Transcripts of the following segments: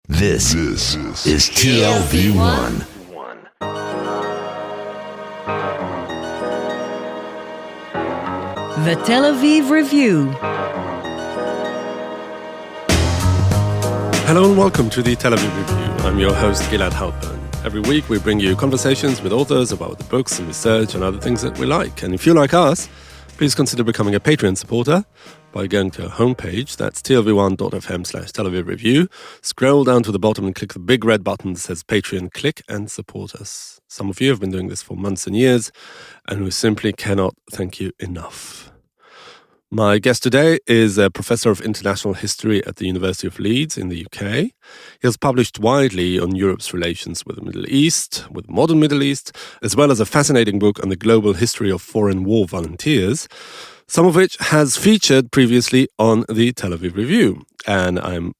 This is TLV1. The Tel Aviv Review. Hello and welcome to the Tel Aviv Review. I'm your host, Gilad Halpern. Every week we bring you conversations with authors about the books and research and other things that we like. And if you like us, please consider becoming a Patreon supporter by going to our homepage. That's tlv1.fm/Tel Aviv Review. Scroll down to the bottom and click the big red button that says Patreon. Click and support us. Some of you have been doing this for months and years, and we simply cannot thank you enough. My guest today is a professor of international history at the University of Leeds in the UK. He has published widely on Europe's relations with the Middle East, with modern Middle East, as well as a fascinating book on the global history of foreign war volunteers, some of which has featured previously on the Tel Aviv Review. And I'm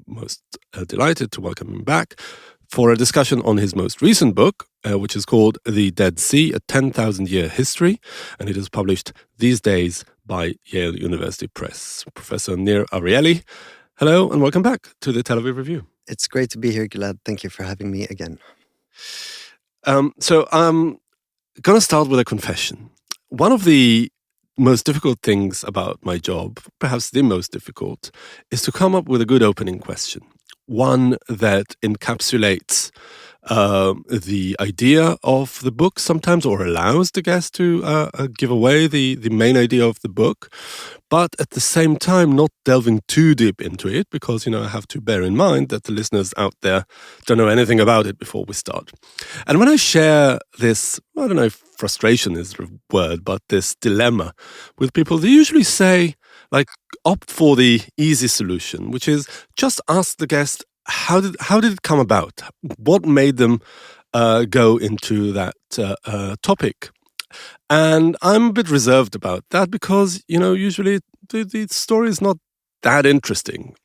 most delighted to welcome him back for a discussion on his most recent book, which is called The Dead Sea, A 10,000-Year History, and it is published these days by Yale University Press. Professor Nir Arieli, hello and welcome back to the Tel Aviv Review. It's great to be here, Gilad. Thank you for having me again. So I'm going to start with a confession. One of the most difficult things about my job, perhaps the most difficult, is to come up with a good opening question. One that encapsulates the idea of the book sometimes, or allows the guest to give away the main idea of the book, but at the same time not delving too deep into it, because, I have to bear in mind that the listeners out there don't know anything about it before we start. And when I share this, I don't know if frustration is the word, but this dilemma with people, they usually say, opt for the easy solution, which is just ask the guest, how did it come about? What made them go into that topic? And I'm a bit reserved about that because, usually the story is not that interesting.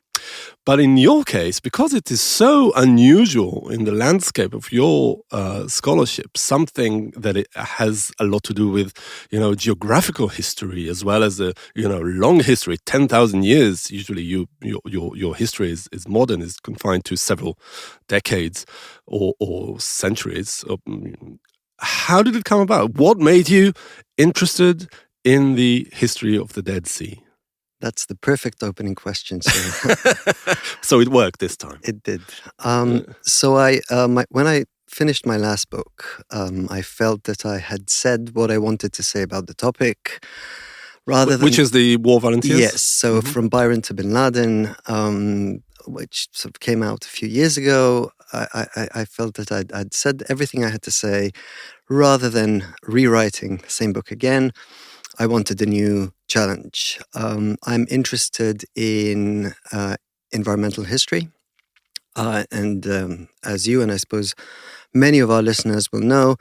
But in your case, because it is so unusual in the landscape of your scholarship, something that it has a lot to do with, geographical history as well as a, long history, 10,000 years. Usually your history is modern, is confined to several decades or centuries. How did it come about? What made you interested in the history of the Dead Sea? That's the perfect opening question. So it worked this time. It did. So when I finished my last book, I felt that I had said what I wanted to say about the topic, rather than... Which is the war volunteers? Yes. So From Byron to Bin Laden, which sort of came out a few years ago, I felt that I'd said everything I had to say, rather than rewriting the same book again. I wanted a new challenge. I'm interested in environmental history. And as you and I suppose many of our listeners will know,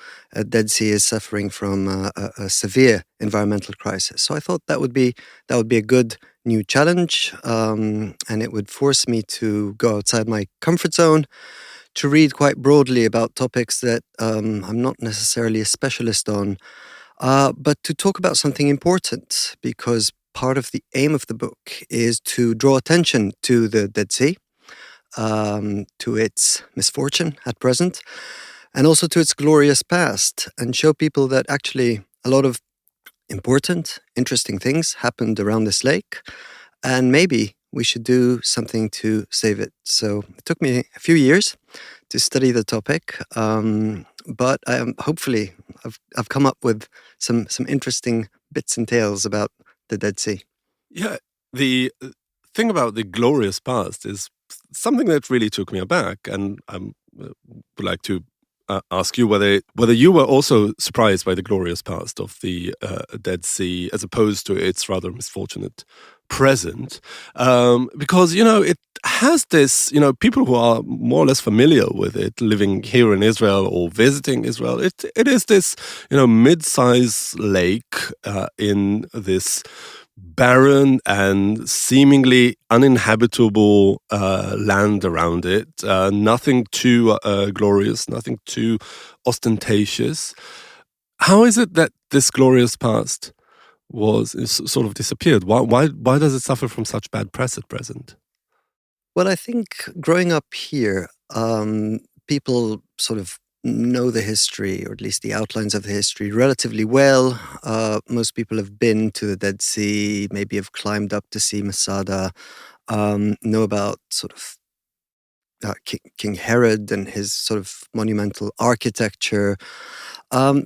Dead Sea is suffering from a severe environmental crisis. So I thought that would be a good new challenge, and it would force me to go outside my comfort zone, to read quite broadly about topics that I'm not necessarily a specialist on, but to talk about something important, because part of the aim of the book is to draw attention to the Dead Sea, to its misfortune at present, and also to its glorious past, and show people that actually a lot of important, interesting things happened around this lake, and maybe we should do something to save it. So it took me a few years to study the topic, but hopefully I've come up with some interesting bits and tales about the Dead Sea. Yeah, the thing about the glorious past is something that really took me aback, and I would like to ask you whether you were also surprised by the glorious past of the Dead Sea as opposed to its rather misfortunate present, because it has this, people who are more or less familiar with it, living here in Israel or visiting Israel, it is this mid-sized lake in this barren and seemingly uninhabitable land around it. Nothing too glorious, nothing too ostentatious. How is it that this glorious past is sort of disappeared? Why does it suffer from such bad press at present? Well, I think growing up here, people sort of know the history, or at least the outlines of the history, relatively well. Most people have been to the Dead Sea, maybe have climbed up to see Masada, know about sort of King Herod and his sort of monumental architecture.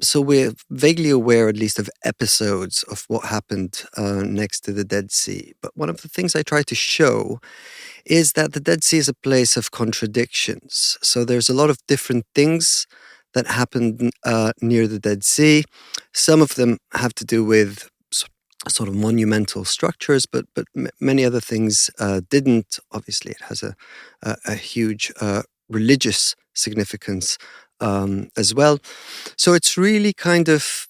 So we're vaguely aware, at least, of episodes of what happened next to the Dead Sea. But one of the things I try to show is that the Dead Sea is a place of contradictions. So there's a lot of different things that happened near the Dead Sea. Some of them have to do with sort of monumental structures, but many other things didn't. Obviously, it has a huge religious significance as well. So it's really kind of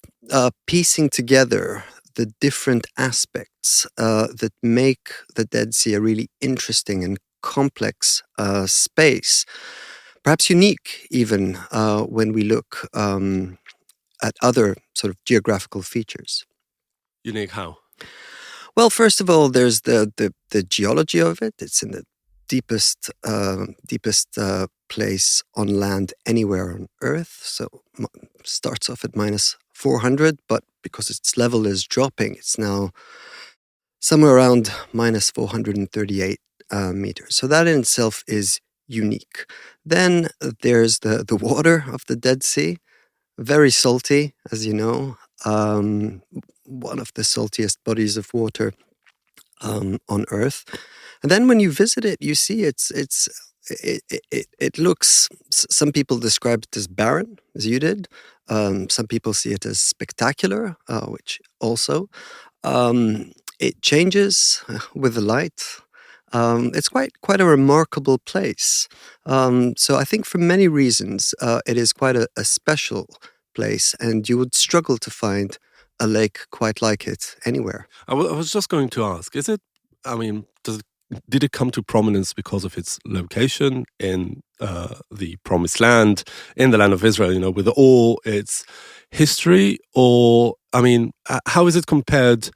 piecing together the different aspects that make the Dead Sea a really interesting and complex space, perhaps unique even when we look at other sort of geographical features. Unique how? Well, first of all, there's the geology of it. It's in the deepest place on land anywhere on Earth. So starts off at minus 400, but because its level is dropping, it's now somewhere around minus 438 meters. So that in itself is unique. Then there's the water of the Dead Sea, very salty, as you know. One of the saltiest bodies of water on Earth. And then when you visit it, you see it looks. Some people describe it as barren, as you did. Some people see it as spectacular, which also. It changes with the light. It's quite a remarkable place. So I think for many reasons, it is quite a special place, and you would struggle to find a lake quite like it anywhere. I was just going to ask, is it, I mean, did it come to prominence because of its location in the Promised Land, in the land of Israel, with all its history? Or, I mean, how is it compared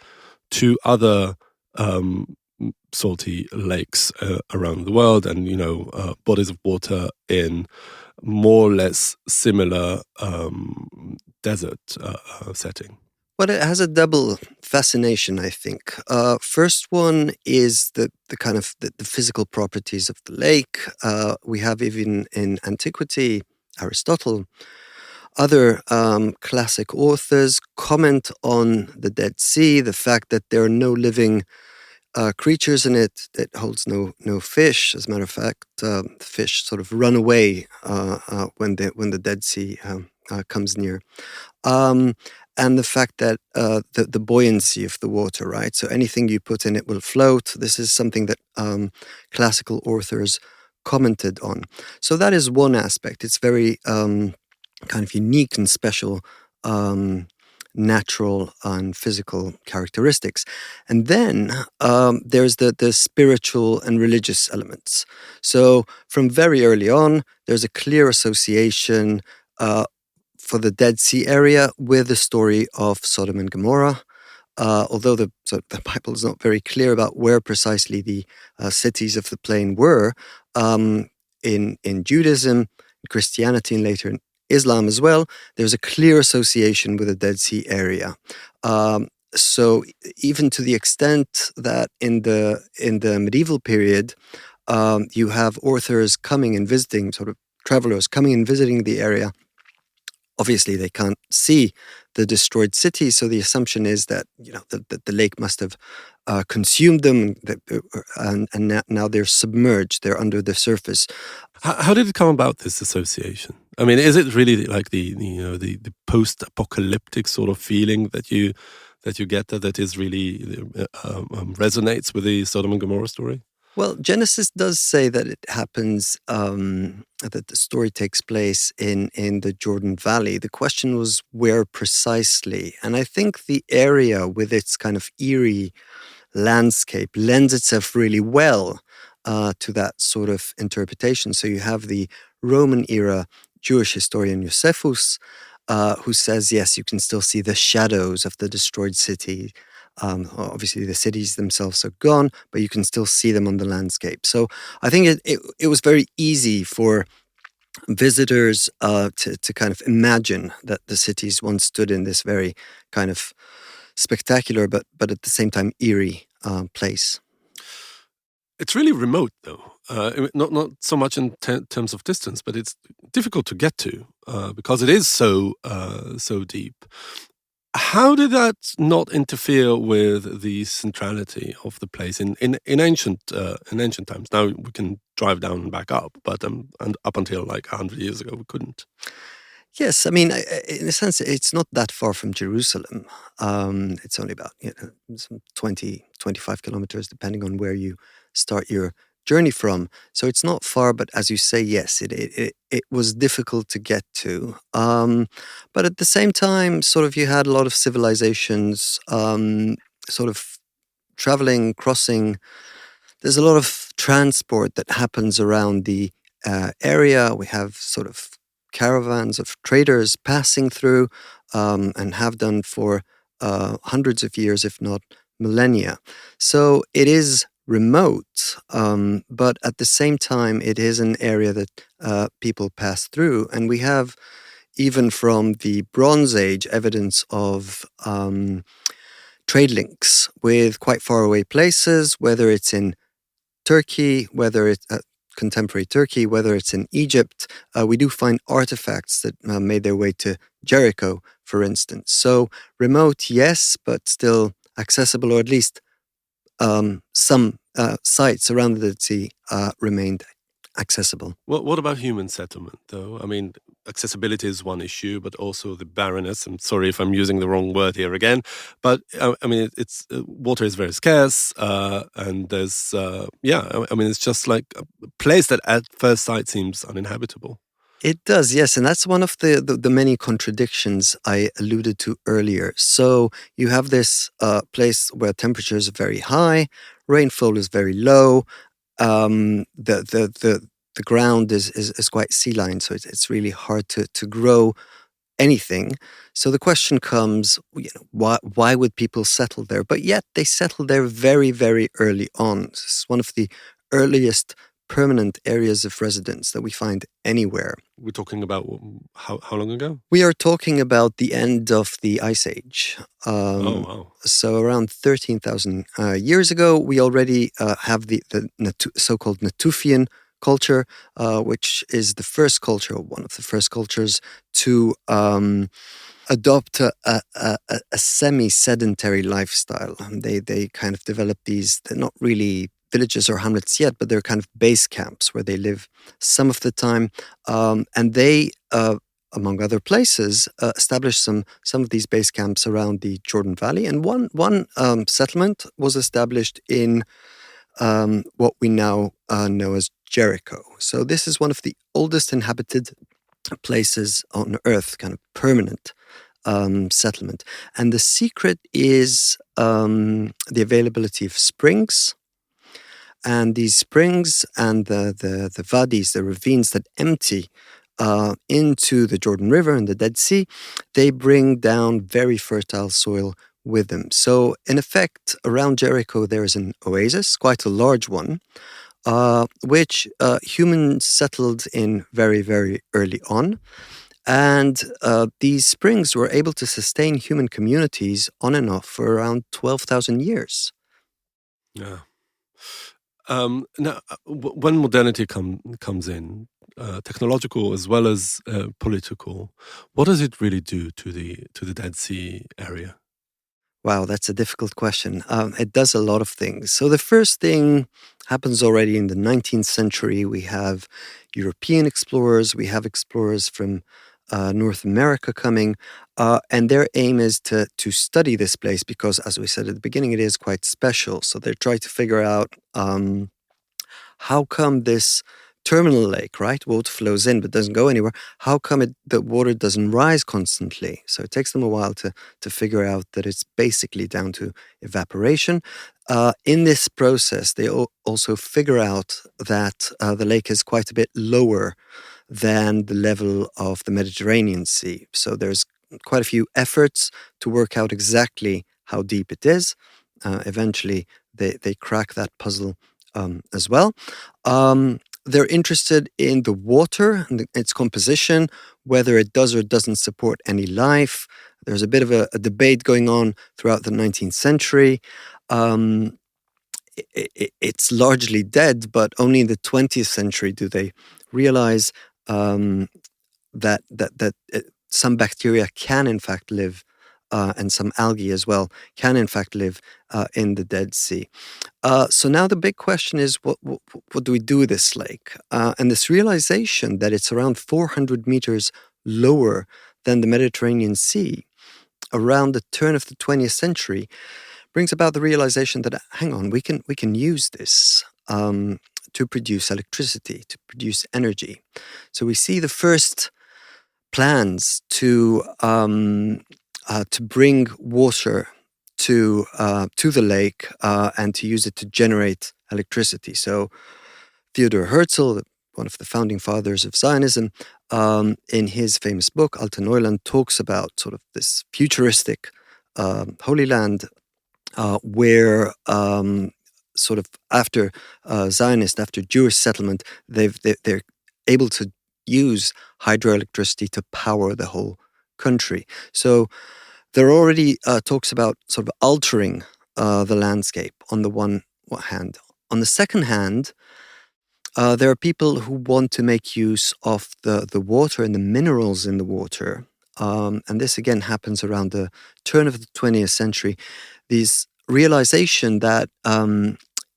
to other salty lakes around the world and, bodies of water in more or less similar desert setting? Well, it has a double fascination, I think. First one is the kind of the physical properties of the lake. We have even in antiquity, Aristotle, other classic authors comment on the Dead Sea, the fact that there are no living creatures in it. It holds no fish. As a matter of fact, fish sort of run away when the Dead Sea comes near. And the fact that the buoyancy of the water, right? So anything you put in it will float. This is something that classical authors commented on. So that is one aspect. It's very kind of unique and special natural and physical characteristics. And then there's the spiritual and religious elements. So from very early on, there's a clear association for the Dead Sea area with the story of Sodom and Gomorrah. Although the Bible is not very clear about where precisely the cities of the plain were, in Judaism, Christianity, and later in Islam as well, there's a clear association with the Dead Sea area. So even to the extent that in the medieval period, you have authors coming and visiting, sort of travelers coming and visiting the area. Obviously, they can't see the destroyed city, so the assumption is that the lake must have consumed them, and now they're submerged; they're under the surface. How did it come about, this association? I mean, is it really like the post-apocalyptic sort of feeling that you get that is really resonates with the Sodom and Gomorrah story? Well, Genesis does say that it happens, that the story takes place in the Jordan Valley. The question was where precisely. And I think the area with its kind of eerie landscape lends itself really well to that sort of interpretation. So you have the Roman era Jewish historian Josephus, who says, yes, you can still see the shadows of the destroyed city. Obviously, the cities themselves are gone, but you can still see them on the landscape. So I think it was very easy for visitors to kind of imagine that the cities once stood in this very kind of spectacular, but at the same time eerie place. It's really remote, though. Not so much in terms of distance, but it's difficult to get to because it is so deep. How did that not interfere with the centrality of the place in ancient times? Now we can drive down and back up, but and up until like 100 years ago we couldn't. Yes, I mean, in a sense, it's not that far from Jerusalem. It's only about some 20, 25 kilometers, depending on where you start your journey from. So it's not far, but as you say, yes, it was difficult to get to. But at the same time, sort of, you had a lot of civilizations, sort of traveling, crossing. There's a lot of transport that happens around the area. We have sort of caravans of traders passing through and have done for hundreds of years, if not millennia. So it is remote, but at the same time, it is an area that people pass through. And we have, even from the Bronze Age, evidence of trade links with quite far away places, whether it's in Turkey, whether it's contemporary Turkey, whether it's in Egypt. We do find artifacts that made their way to Jericho, for instance. So remote, yes, but still accessible, or at least some sites around the Dead Sea remained accessible. What about human settlement, though? I mean, accessibility is one issue, but also the barrenness. I'm sorry if I'm using the wrong word here again, but I mean, it's water is very scarce, and there's I mean, it's just like a place that at first sight seems uninhabitable. It does, yes, and that's one of the many contradictions I alluded to earlier. So you have this place where temperatures are very high, rainfall is very low, the ground is quite sea-lined, so it's really hard to grow anything. So the question comes, why would people settle there? But yet they settled there very, very early on. It's one of the earliest permanent areas of residence that we find anywhere. We're talking about how long ago? We are talking about the end of the Ice Age. Oh, wow. So around 13,000 years ago, we already have the so-called Natufian culture, which is the first culture, one of the first cultures to adopt a semi-sedentary lifestyle. They kind of develop these, they're not really villages or hamlets yet, but they're kind of base camps where they live some of the time. And they, among other places, established some of these base camps around the Jordan Valley. And one settlement was established in what we now know as Jericho. So this is one of the oldest inhabited places on Earth, kind of permanent settlement. And the secret is the availability of springs. And these springs and the wadis, the ravines that empty into the Jordan River and the Dead Sea, they bring down very fertile soil with them. So in effect, around Jericho, there is an oasis, quite a large one, which humans settled in very, very early on. And these springs were able to sustain human communities on and off for around 12,000 years. Yeah. Now, when modernity comes in, technological as well as political, what does it really do to the Dead Sea area? Wow, that's a difficult question. It does a lot of things. So the first thing happens already in the 19th century. We have European explorers, we have explorers from North America coming, and their aim is to study this place because, as we said at the beginning, it is quite special. So they're trying to figure out how come this terminal lake, right? Water flows in but doesn't go anywhere. How come the water doesn't rise constantly? So it takes them a while to figure out that it's basically down to evaporation. In this process, they also figure out that the lake is quite a bit lower than the level of the Mediterranean Sea. So there's quite a few efforts to work out exactly how deep it is. Eventually, they crack that puzzle as well. They're interested in the water and its composition, whether it does or doesn't support any life. There's a bit of a debate going on throughout the 19th century. It's largely dead, but only in the 20th century do they realize that some bacteria can in fact live, and some algae as well, can in fact live in the Dead Sea. So now the big question is, what do we do with this lake? And this realization that it's around 400 meters lower than the Mediterranean Sea around the turn of the 20th century brings about the realization that, hang on, we can use this to produce electricity, to produce energy. So we see the first plans to bring water to the lake and to use it to generate electricity. So Theodor Herzl, one of the founding fathers of Zionism, in his famous book Alte Neuland, talks about sort of this futuristic Holy Land where sort of after after Jewish settlement, they're able to use hydroelectricity to power the whole country. So there are already talks about sort of altering the landscape on the one hand. On the second hand, there are people who want to make use of the water and the minerals in the water. And this again happens around the turn of the 20th century. These realization that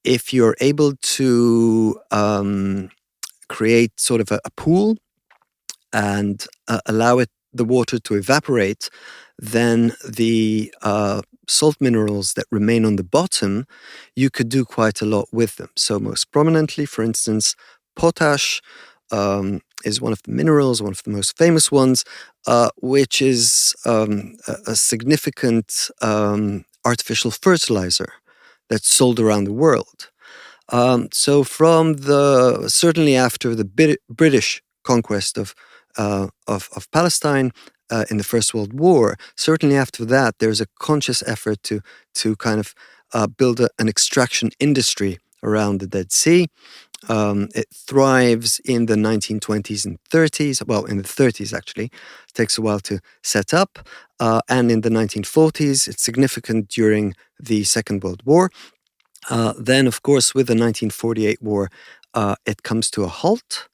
if you're able to create sort of a pool and allow the water to evaporate, then the salt minerals that remain on the bottom, you could do quite a lot with them. So most prominently, for instance, potash is one of the minerals, one of the most famous ones, which is a significant artificial fertilizer that's sold around the world. So from certainly after the British conquest of Palestine in the First World War, certainly after that, there's a conscious effort to kind of build an extraction industry around the Dead Sea. It thrives in the 1920s and 30s, well, in the 30s actually. It takes a while to set up. And in the 1940s, it's significant during the Second World War. Then, of course, with the 1948 war, it comes to a halt.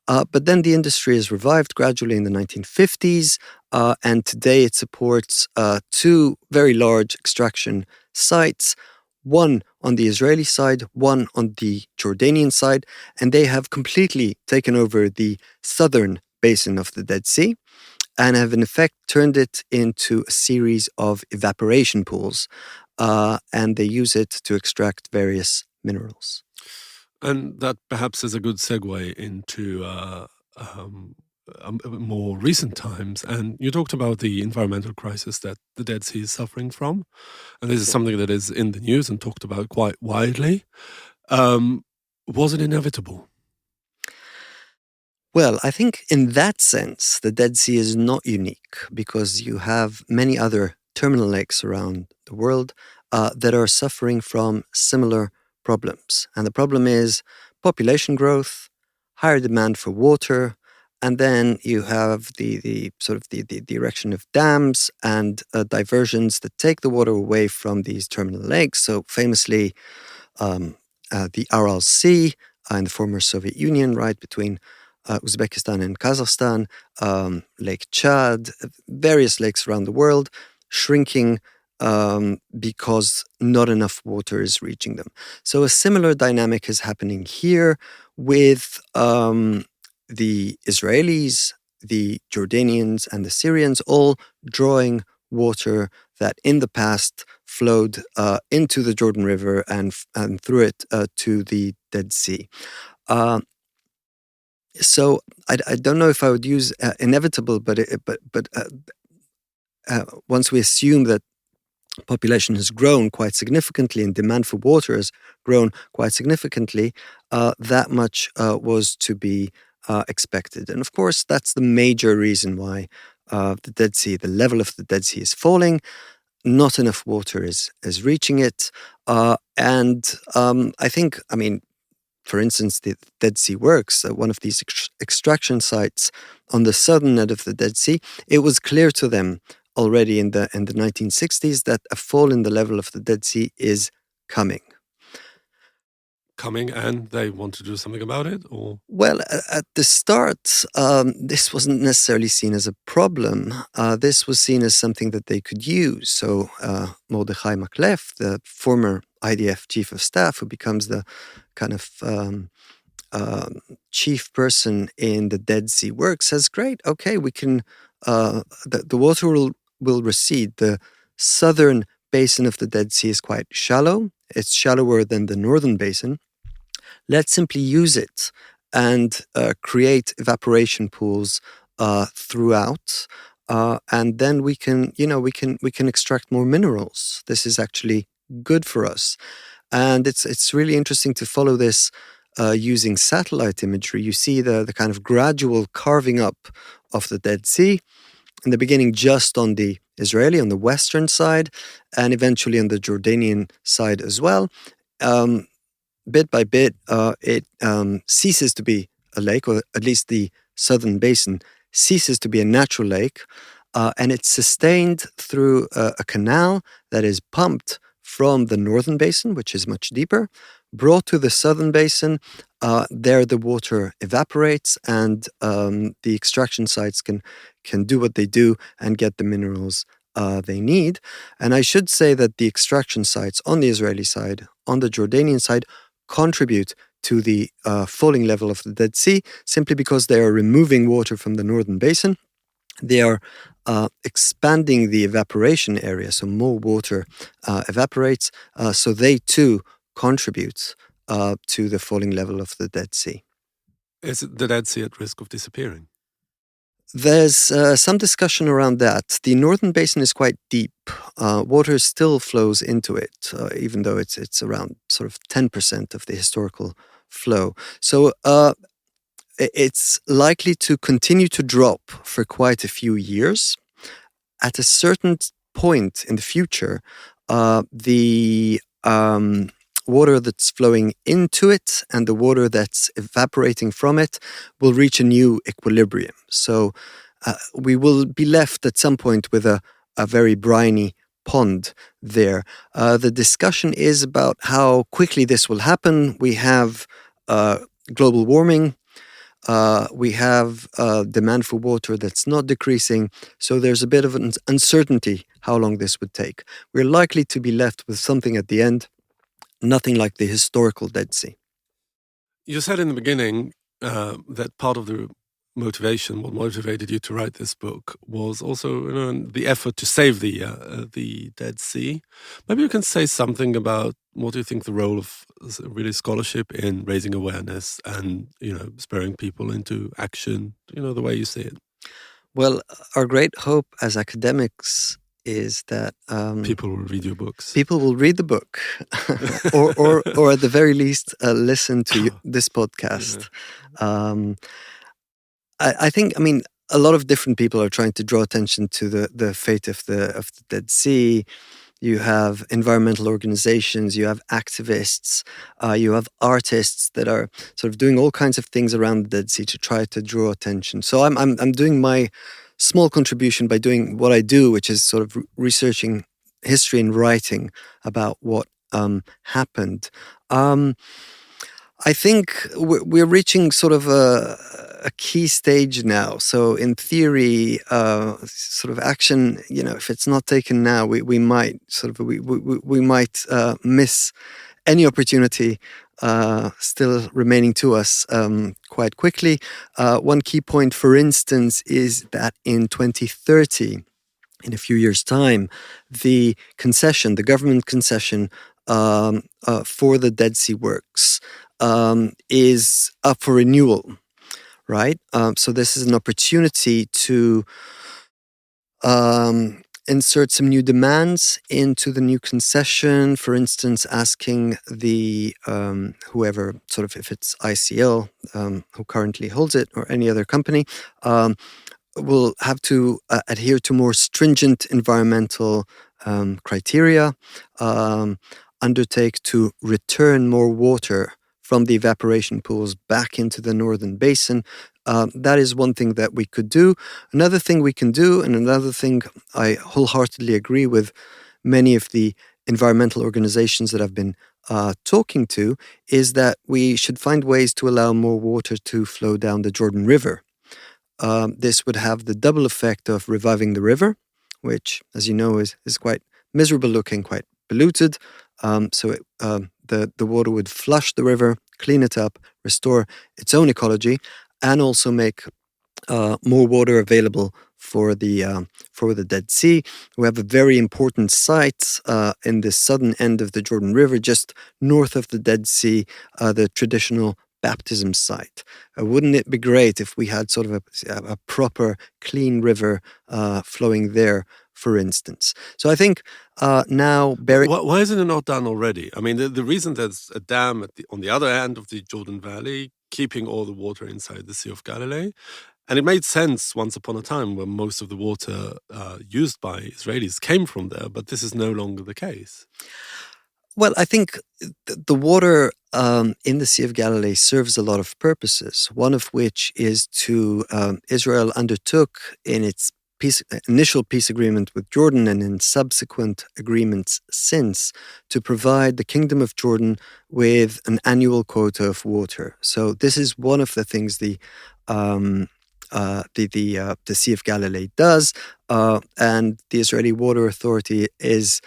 But then the industry is revived gradually in the 1950s, and today it supports two very large extraction sites, one on the Israeli side, one on the Jordanian side, and they have completely taken over the southern basin of the Dead Sea and have in effect turned it into a series of evaporation pools, and they use it to extract various minerals. And that perhaps is a good segue into more recent times. And you talked about the environmental crisis that the Dead Sea is suffering from. And this is something that is in the news and talked about quite widely. Was it inevitable? Well, I think in that sense, the Dead Sea is not unique because you have many other terminal lakes around the world that are suffering from similar problems. And the problem is population growth, higher demand for water, and then you have the erection of dams and diversions that take the water away from these terminal lakes. So famously, the Aral Sea in the former Soviet Union, right between Uzbekistan and Kazakhstan, Lake Chad, various lakes around the world, shrinking because not enough water is reaching them. So a similar dynamic is happening here with the Israelis, the Jordanians, and the Syrians all drawing water that in the past flowed into the Jordan River and through it to the Dead Sea. So I don't know if I would use inevitable, but once we assume that population has grown quite significantly and demand for water has grown quite significantly, that much was to be expected. And of course, that's the major reason why the level of the Dead Sea is falling. not enough water is reaching it. I think, for instance, the Dead Sea Works, one of these extraction sites on the southern end of the Dead Sea, it was clear to them already in the 1960s that a fall in the level of the Dead Sea is coming. And they want to do something about it, or? Well, at the start, this wasn't necessarily seen as a problem. This was seen as something that they could use. So Mordechai Maklef, the former IDF chief of staff, who becomes the kind of chief person in the Dead Sea Works, says, great, okay, we can, the water will recede. The southern basin of the Dead Sea is quite shallow. It's shallower than the northern basin. Let's simply use it and create evaporation pools throughout, and then we can extract more minerals. This is actually good for us, and it's really interesting to follow this using satellite imagery. You see the kind of gradual carving up of the Dead Sea. In the beginning, just on the Israeli, on the western side, and eventually on the Jordanian side as well. Bit by bit, it ceases to be a lake, or at least the southern basin ceases to be a natural lake, and it's sustained through a canal that is pumped from the northern basin, which is much deeper, brought to the southern basin. There the water evaporates, and the extraction sites can do what they do and get the minerals they need. And I should say that the extraction sites on the Israeli side, on the Jordanian side, contribute to the falling level of the Dead Sea simply because they are removing water from the northern basin. They are expanding the evaporation area, so more water evaporates, so they too contribute to the falling level of the Dead Sea. Is the Dead Sea at risk of disappearing? There's some discussion around that. The northern basin is quite deep. Water still flows into it, even though it's around sort of 10% of the historical flow. So it's likely to continue to drop for quite a few years. At a certain point in the future, the water that's flowing into it and the water that's evaporating from it will reach a new equilibrium. So we will be left at some point with a very briny pond there. The discussion is about how quickly this will happen. We have global warming. We have demand for water that's not decreasing. So there's a bit of an uncertainty how long this would take. We're likely to be left with something at the end, nothing like the historical Dead Sea. You said in the beginning that part of the motivation, what motivated you to write this book, was also the effort to save the Dead Sea. Maybe you can say something about what do you think the role of really scholarship in raising awareness and spurring people into action, the way you see it. Well, our great hope as academics is that people will read your books. People will read the book, or at the very least listen to this podcast. Yeah. I think, a lot of different people are trying to draw attention to the fate of the Dead Sea. You have environmental organizations, you have activists, you have artists that are sort of doing all kinds of things around the Dead Sea to try to draw attention. So I'm doing my small contribution by doing what I do, which is sort of researching history and writing about what happened. I think we're reaching sort of a key stage now. So in theory, sort of action, if it's not taken now, we might miss any opportunity still remaining to us quite quickly. One key point, for instance, is that in 2030, in a few years' time, the government concession for the Dead Sea Works is up for renewal, right? So this is an opportunity to insert some new demands into the new concession. For instance, asking the whoever, sort of, if it's ICL who currently holds it or any other company, will have to adhere to more stringent environmental criteria, undertake to return more water from the evaporation pools back into the northern basin. That is one thing that we could do. Another thing we can do, and another thing I wholeheartedly agree with many of the environmental organizations that I've been talking to, is that we should find ways to allow more water to flow down the Jordan River. This would have the double effect of reviving the river, which, as you know, is quite miserable looking, quite polluted. The water would flush the river, clean it up, restore its own ecology, and also make more water available for the Dead Sea. We have a very important site in the southern end of the Jordan River, just north of the Dead Sea, the traditional baptism site. Wouldn't it be great if we had sort of a proper clean river flowing there, for instance? So I think now... Why isn't it not done already? I mean, the reason there's a dam on the other end of the Jordan Valley, keeping all the water inside the Sea of Galilee, and it made sense once upon a time when most of the water used by Israelis came from there, but this is no longer the case. Well, I think the water in the Sea of Galilee serves a lot of purposes, one of which is to Israel undertook in its initial peace agreement with Jordan and in subsequent agreements since to provide the Kingdom of Jordan with an annual quota of water. So this is one of the things the Sea of Galilee does, and the Israeli Water Authority is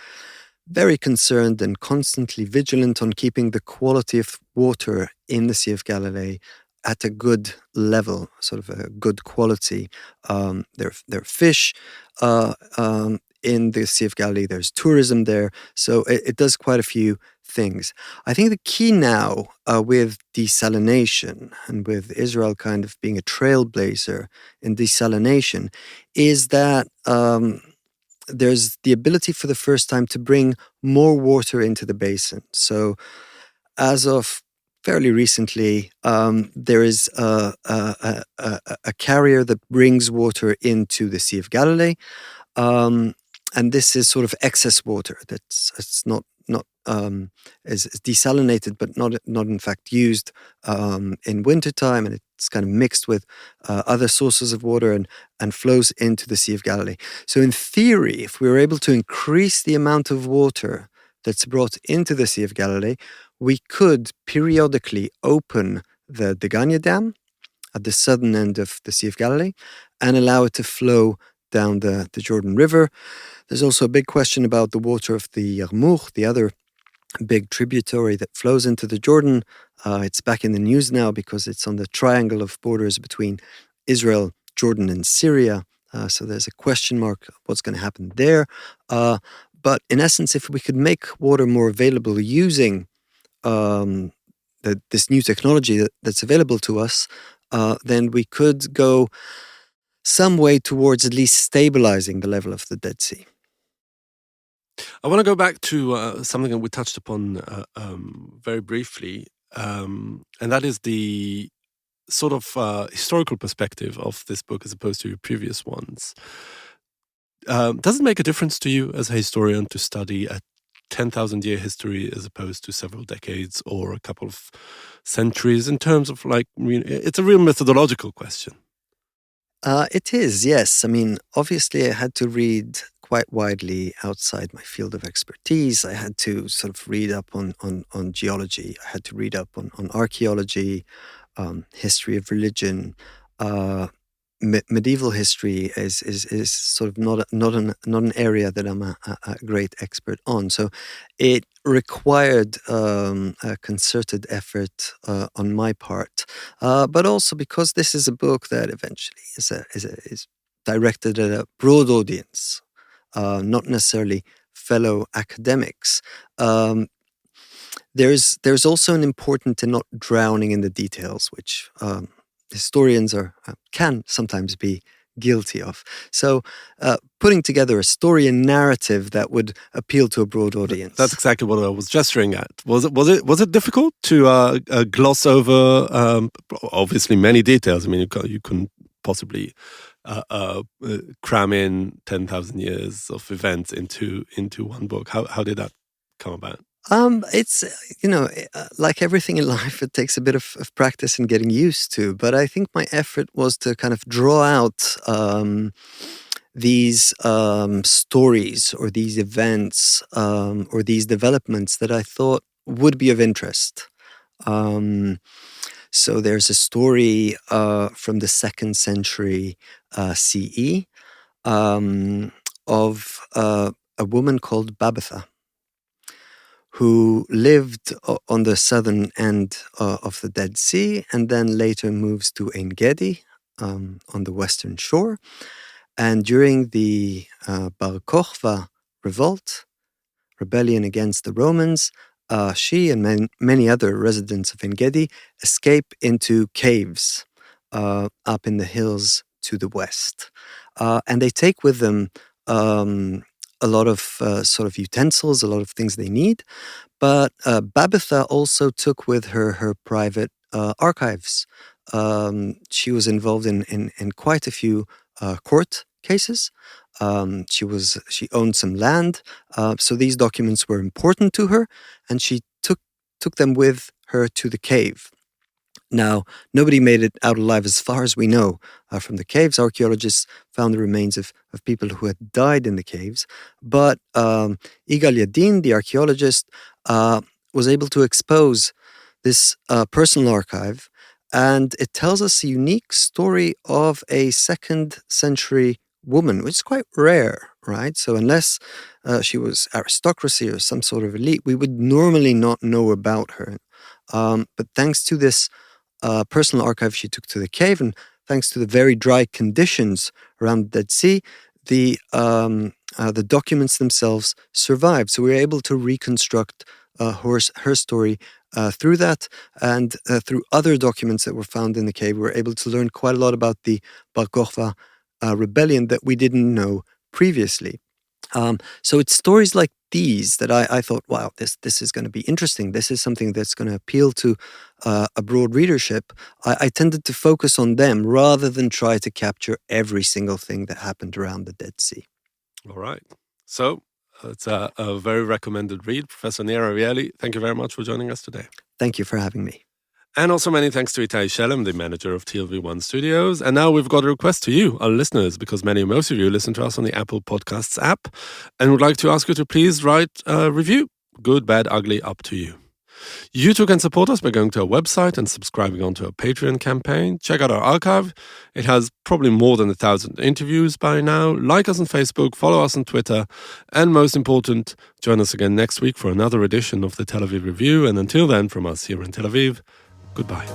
very concerned and constantly vigilant on keeping the quality of water in the Sea of Galilee at a good level, sort of a good quality. There are fish in the Sea of Galilee, there's tourism there, so it does quite a few things. I think the key now with desalination and with Israel kind of being a trailblazer in desalination is that there's the ability for the first time to bring more water into the basin. So as of fairly recently, there is a carrier that brings water into the Sea of Galilee. And this is sort of excess water it's not is desalinated, but not in fact used in wintertime, and it's kind of mixed with other sources of water and flows into the Sea of Galilee. So in theory, if we were able to increase the amount of water that's brought into the Sea of Galilee, we could periodically open the Degania Dam at the southern end of the Sea of Galilee and allow it to flow down the Jordan River. There's also a big question about the water of the Yarmouk, the other big tributary that flows into the Jordan. It's back in the news now because it's on the triangle of borders between Israel, Jordan, and Syria. So there's a question mark what's going to happen there. But in essence, if we could make water more available using this new technology that's available to us, then we could go some way towards at least stabilizing the level of the Dead Sea. I want to go back to something that we touched upon very briefly, and that is the sort of historical perspective of this book as opposed to your previous ones. Does it make a difference to you as a historian to study a 10,000-year history as opposed to several decades or a couple of centuries in terms of it's a real methodological question? It is, yes. I mean, obviously I had to read quite widely outside my field of expertise. I had to sort of read up on geology. I had to read up on archaeology, history of religion. Medieval history is sort of not an area that I'm a great expert on. So it required a concerted effort on my part, but also because this is a book that eventually is directed at a broad audience, not necessarily fellow academics. There's also an importance in not drowning in the details, which historians can sometimes be guilty of. So putting together a story and narrative that would appeal to a broad audience. That's exactly what I was gesturing at. Was it difficult to gloss over obviously many details? I mean, you couldn't possibly cram in 10,000 years of events into one book. How did that come about? It's, like everything in life, it takes a bit of practice and getting used to. But I think my effort was to kind of draw out these stories or these events or these developments that I thought would be of interest. So there's a story from the 2nd century CE of a woman called Babitha, who lived on the southern end of the Dead Sea and then later moves to Ein Gedi on the western shore. And during the Bar Kokhba rebellion against the Romans, she and many other residents of Ein Gedi escape into caves up in the hills to the west. And they take with them a lot of sort of utensils, a lot of things they need. But Babitha also took with her her private archives. She was involved in quite a few court cases. She owned some land, so these documents were important to her, and she took them with her to the cave. Now, nobody made it out alive as far as we know from the caves. Archaeologists found the remains of people who had died in the caves. But Igal Yadin, the archaeologist, was able to expose this personal archive, and it tells us a unique story of a 2nd century woman, which is quite rare, right? So unless she was aristocracy or some sort of elite, we would normally not know about her. But thanks to this personal archive she took to the cave, and thanks to the very dry conditions around the Dead Sea, the documents themselves survived. So we were able to reconstruct her story through that, and through other documents that were found in the cave, we were able to learn quite a lot about the Bar Kokhba rebellion that we didn't know previously. So it's stories like these that I thought, wow, this is going to be interesting. This is something that's going to appeal to a broad readership. I tended to focus on them rather than try to capture every single thing that happened around the Dead Sea. All right. So it's a very recommended read. Professor Nir Arieli, thank you very much for joining us today. Thank you for having me. And also many thanks to Itai Shelem, the manager of TLV1 Studios. And now we've got a request to you, our listeners, because most of you listen to us on the Apple Podcasts app, and would like to ask you to please write a review. Good, bad, ugly, up to you. You too can support us by going to our website and subscribing onto our Patreon campaign. Check out our archive. It has probably more than 1,000 interviews by now. Like us on Facebook, follow us on Twitter, and most important, join us again next week for another edition of the Tel Aviv Review. And until then, from us here in Tel Aviv, goodbye.